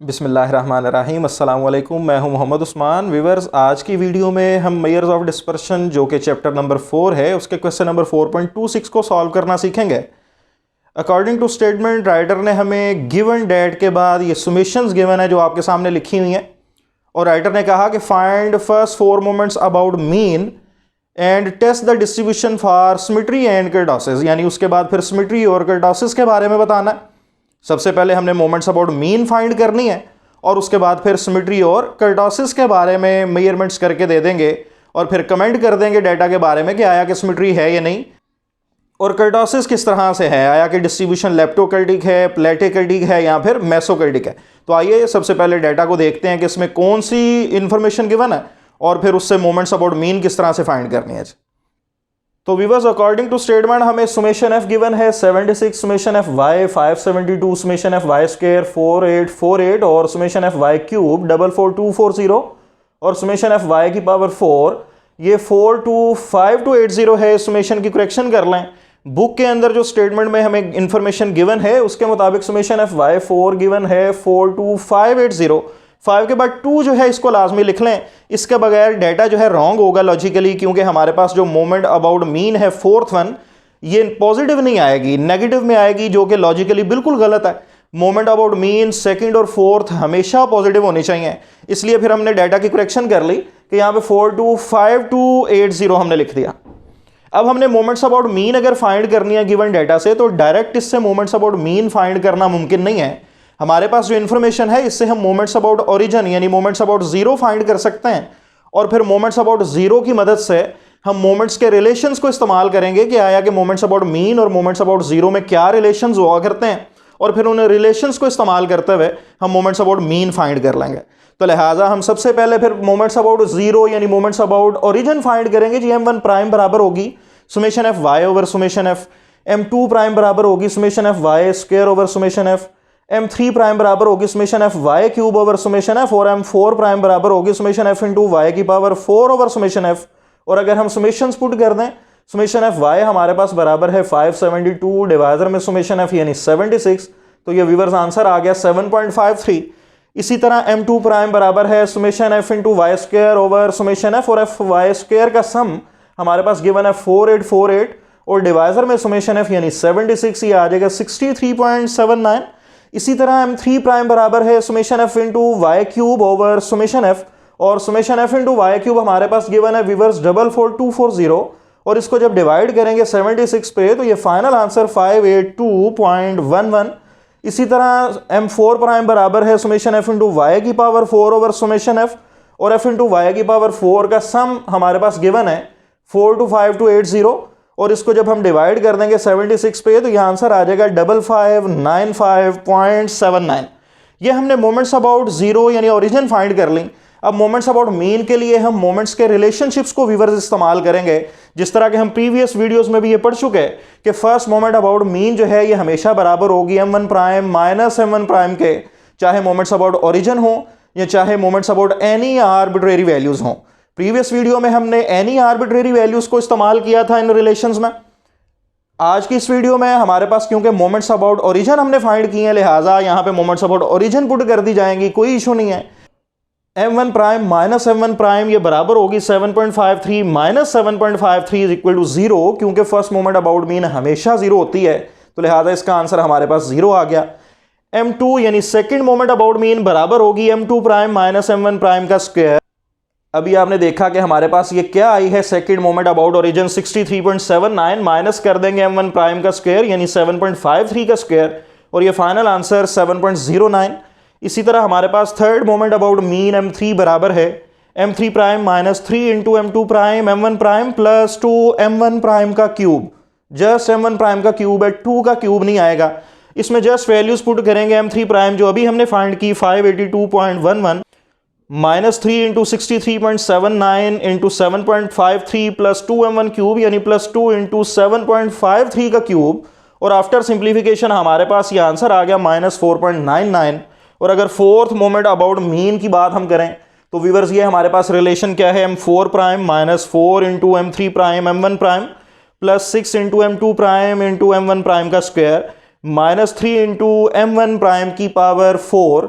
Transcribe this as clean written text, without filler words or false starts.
बिस्मिल्लाहिर्रहमानिर्रहीम। अस्सलाम वालेकुम। मैं हूं मोहम्मद उस्मान। व्यूअर्स, आज की वीडियो में हम मेयर्स ऑफ डिस्पर्शन जो कि चैप्टर नंबर 4 है उसके क्वेश्चन नंबर 4.26 को सॉल्व करना सीखेंगे। अकॉर्डिंग टू स्टेटमेंट, राइटर ने हमें गिवन डेट के बाद ये सुमेशंस गिवन है जो आपके सामने लिखी हुई हैं, और राइटर ने कहा कि find first 4 moments about mean and test the distribution for symmetry and kurtosis, यानी उसके बाद फिर सिमेट्री और कर्टोसिस के बारे में बताना है। सबसे पहले हमने मोमेंट्स अबाउट मीन फाइंड करनी है और उसके बाद फिर सिमेट्री और कर्टोसिस के बारे में मेजरमेंट्स करके दे देंगे और फिर कमेंट कर देंगे डाटा के बारे में कि आया कि सिमेट्री है या नहीं और कर्टोसिस किस तरह से है, आया कि डिस्ट्रीब्यूशन लेप्टोकर्टिक है, प्लेटिकर्टिक है या फिर मेसोकर्टिक है। तो आइए सबसे पहले डाटा को देखते हैं कि इसमें कौन सी इंफॉर्मेशन गिवन है और फिर उससे मोमेंट्स अबाउट मीन किस तरह से फाइंड करनी है। तो व्यूअर्स, अकॉर्डिंग टू स्टेटमेंट हमें सुमेशन एफ गिवन है 76, summation F Y 572, summation F Y square 4848 और सुमेशन एफ वाई क्यूब 44240 और सुमेशन एफ वाई की पावर 4 ये 425280 है। सुमेशन की करेक्शन कर लें। बुक के अंदर जो स्टेटमेंट में हमें इंफॉर्मेशन गिवन है उसके मुताबिक सुमेशन एफ वाई 4 गिवन है 42580। 5 के बाद 2 जो है इसको लाजमी लिख लें, इसके बगैर डाटा जो है रॉन्ग होगा लॉजिकली, क्योंकि हमारे पास जो मोमेंट अबाउट मीन है 4th वन ये पॉजिटिव नहीं आएगी, नेगेटिव में आएगी, जो कि लॉजिकली बिल्कुल गलत है। मोमेंट अबाउट मीन 2nd और 4th हमेशा पॉजिटिव होनी चाहिए। इसलिए फिर हमने डाटा की करेक्शन कर ली कि यहाँ पे 425280 हमने लिख दिया। अब हमने मोमेंट्स अबाउट मीन अगर फाइंड करनी है गिवन डाटा से, तो डायरेक्ट इससे मोमेंट्स अबाउट मीन फाइंड करना मुमकिन नहीं है। हमारे पास जो इन्फॉर्मेशन है इससे हम मोमेंट्स अबाउट ओरिजिन यानी मोमेंट्स अबाउट जीरो फाइंड कर सकते हैं, और फिर मोमेंट्स अबाउट जीरो की मदद से हम मोमेंट्स के रिलेशंस को इस्तेमाल करेंगे कि आया कि मोमेंट्स अबाउट मीन और मोमेंट्स अबाउट जीरो में क्या रिलेशंस हुआ करते हैं, और फिर उन रिलेशंस को इस्तेमाल करते हुए हम मोमेंट्स अबाउट मीन फाइंड कर लेंगे। तो लिहाजा हम सबसे पहले फिर मोमेंट्स अबाउट जीरो यानी मोमेंट्स अबाउट ओरिजिन फाइंड करेंगे। जी m1 प्राइम बराबर होगी summation F Y over summation F, m2 prime बराबर होगी summation F Y square over summation F, m3 prime बराबर होगी summation F Y cube over summation F, और m4 प्राइम बराबर होगी सुमेशन एफ इंटू वाई की पावर 4 ओवर सुमेशन एफ। और अगर हम सुमेशंस पुट कर दें, सुमेशन एफ वाई हमारे पास बराबर है 572 डिवाइजर में सुमेशन एफ यानी 76, तो ये व्यूअर्स आंसर आ गया 7.53। इसी तरह m2 प्राइम बराबर है summation F into Y square over summation F, और एफ वाई स्क्वायर का सम हमारे पास गिवन है 4848 और डिवाइजर में सुमेशन एफ यानी 76, ये आ जाएगा 63.79। इसी तरह m3 प्राइम बराबर है summation F into Y cube over summation F, और summation F into Y cube हमारे पास गिवन है व्यूअर्स 44240, और इसको जब डिवाइड करेंगे 76 पे तो ये फाइनल आंसर 582.11। इसी तरह m4 प्राइम बराबर है सुमेशन एफ इंटू वाई की पावर 4 ओवर सुमेशन एफ, और एफ इंटू वाई की पावर 4 का सम हमारे पास गिवन है 425280, और इसको जब हम डिवाइड कर देंगे 76 पे तो यह आंसर आ जाएगा 5595.79। ये हमने मोमेंट्स अबाउट जीरो यानी ओरिजिन फाइंड कर ली। अब मोमेंट्स अबाउट मीन के लिए हम मोमेंट्स के रिलेशनशिप्स को व्यूअर्स इस्तेमाल करेंगे, जिस तरह के हम प्रीवियस वीडियोस में भी ये पढ़ चुके हैं कि फर्स्ट मोमेंट अबाउट मीन जो है ये हमेशा बराबर होगी m1 prime minus m1 prime के, चाहे मोमेंट्स अबाउट ओरिजिन हो या चाहे moments about any arbitrary values हों। प्रीवियस वीडियो में हमने एनी आर्बिट्रेरी वैल्यूज को इस्तेमाल किया था इन रिलेशंस में। आज की इस वीडियो में हमारे पास क्योंकि मोमेंट्स अबाउट ओरिजिन हमने फाइंड किए हैं, लिहाजा यहां पे मोमेंट्स अबाउट ओरिजिन पुट कर दी जाएंगी, कोई इशू नहीं है। m1 prime minus m1 prime ये बराबर होगी 7.53 माइनस 7.53 इज इक्वल टू 0, क्योंकि फर्स्ट मोमेंट अबाउट मीन हमेशा जीरो होती है, तो लिहाजा इसका आंसर हमारे पास जीरो आ गया। m2 यानी सेकेंड मोमेंट अबाउट मीन बराबर होगी m2 prime minus m1 prime का स्क्वायर। अभी आपने देखा कि हमारे पास ये क्या आई है, second moment about origin 63.79 minus कर देंगे m1 प्राइम का स्क्वायर यानी 7.53 का स्क्वायर, और ये फाइनल आंसर 7.09। इसी तरह हमारे पास third moment about mean m3 बराबर है m3 prime minus 3 into m2 prime m1 prime plus 2 m1 prime का क्यूब, जस्ट m1 प्राइम का क्यूब है, 2 का क्यूब नहीं आएगा। इसमें जस्ट वैल्यूज पुट करेंगे m3 प्राइम जो अभी हमने फाइंड की 582.11 minus 3 into 63.79 into 7.53 plus 2m1 cube यानी प्लस 2 इंटू 7.53 का क्यूब, और आफ्टर सिंप्लीफिकेशन हमारे पास ये आंसर आ गया -4.99। और अगर फोर्थ मोमेंट अबाउट मीन की बात हम करें तो व्यूअर्स ये हमारे पास रिलेशन क्या है, m4 prime minus 4 into m3 prime m1 prime plus 6 into m2 prime into m1 prime का square minus 3 into m1 prime की पावर 4,